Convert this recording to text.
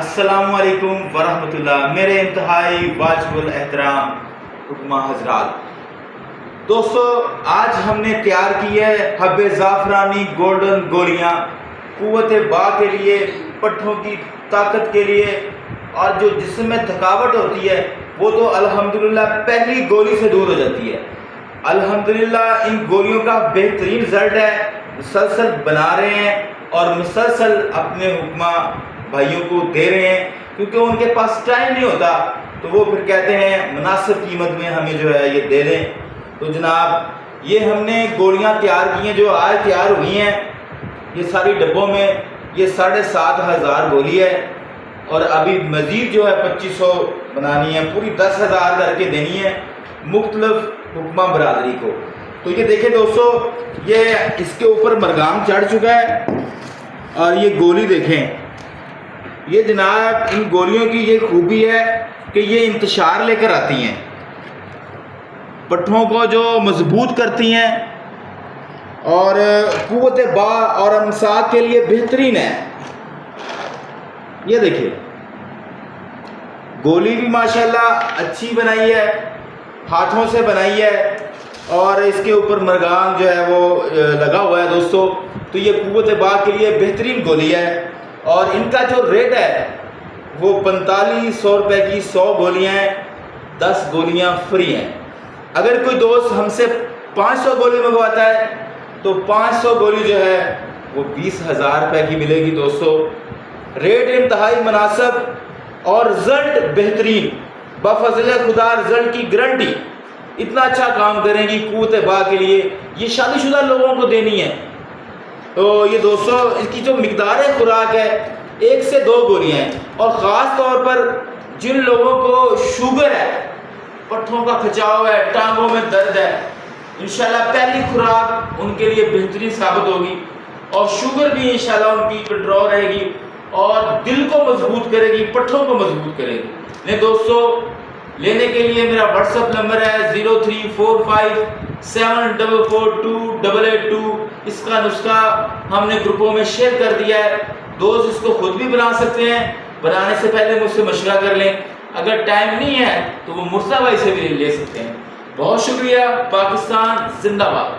السلام علیکم ورحمۃ اللہ، میرے انتہائی واجب الاحترام حکمہ حضرات۔ دوستو، آج ہم نے تیار کی ہے حب زعفرانی گولڈن گولیاں، قوت با کے لیے، پٹھوں کی طاقت کے لیے، اور جو جسم میں تھکاوٹ ہوتی ہے وہ تو الحمدللہ پہلی گولی سے دور ہو جاتی ہے۔ الحمدللہ ان گولیوں کا بہترین رزلٹ ہے، مسلسل بنا رہے ہیں اور مسلسل اپنے حکمہ بھائیوں کو دے رہے ہیں، کیونکہ ان کے پاس ٹائم نہیں ہوتا تو وہ پھر کہتے ہیں مناسب قیمت میں ہمیں جو ہے یہ دے دیں۔ تو جناب یہ ہم نے گولیاں تیار کی ہیں جو آج تیار ہوئی ہیں، یہ ساری ڈبوں میں یہ 7,500 گولی ہے، اور ابھی مزید جو ہے 2500 بنانی ہے، پوری 10,000 کر کے دینی ہے مختلف حکمہ برادری کو۔ تو یہ دیکھیں دوستو، یہ اس کے اوپر مرغام چڑھ چکا ہے، اور یہ گولی دیکھیں، یہ جناب ان گولیوں کی یہ خوبی ہے کہ یہ انتشار لے کر آتی ہیں، پٹھوں کو جو مضبوط کرتی ہیں اور قوت با اور امساک کے لیے بہترین ہے۔ یہ دیکھیں گولی بھی ماشاءاللہ اچھی بنائی ہے، ہاتھوں سے بنائی ہے، اور اس کے اوپر مرغام جو ہے وہ لگا ہوا ہے دوستو۔ تو یہ قوت با کے لیے بہترین گولی ہے، اور ان کا جو ریٹ ہے وہ 4500 روپے کی 100 گولیاں ہیں، 10 گولیاں فری ہیں۔ اگر کوئی دوست ہم سے 500 گولی منگواتا ہے تو 500 گولی جو ہے وہ 20,000 روپے کی ملے گی دوستو۔ ریٹ انتہائی مناسب اور رزلٹ بہترین، بفضل خدا رزلٹ کی گارنٹی۔ اتنا اچھا کام کریں گی قوت با کے لیے، یہ شادی شدہ لوگوں کو دینی ہے۔ تو یہ دوستو اس کی جو مقدار خوراک ہے 1 سے 2 گولیاں ہیں، اور خاص طور پر جن لوگوں کو شوگر ہے، پٹھوں کا کھچاؤ ہے، ٹانگوں میں درد ہے، انشاءاللہ پہلی خوراک ان کے لیے بہترین ثابت ہوگی، اور شوگر بھی انشاءاللہ ان کی کنٹرول رہے گی، اور دل کو مضبوط کرے گی، پٹھوں کو مضبوط کرے گی۔ نہیں دوستو، لینے کے لیے میرا واٹس ایپ نمبر ہے 0345744282۔ اس کا نسخہ ہم نے گروپوں میں شیئر کر دیا ہے، دوست اس کو خود بھی بنا سکتے ہیں، بنانے سے پہلے مجھ سے مشورہ کر لیں، اگر ٹائم نہیں ہے تو وہ مرزا بھائی سے بھی لے سکتے ہیں۔ بہت شکریہ، پاکستان زندہ باد۔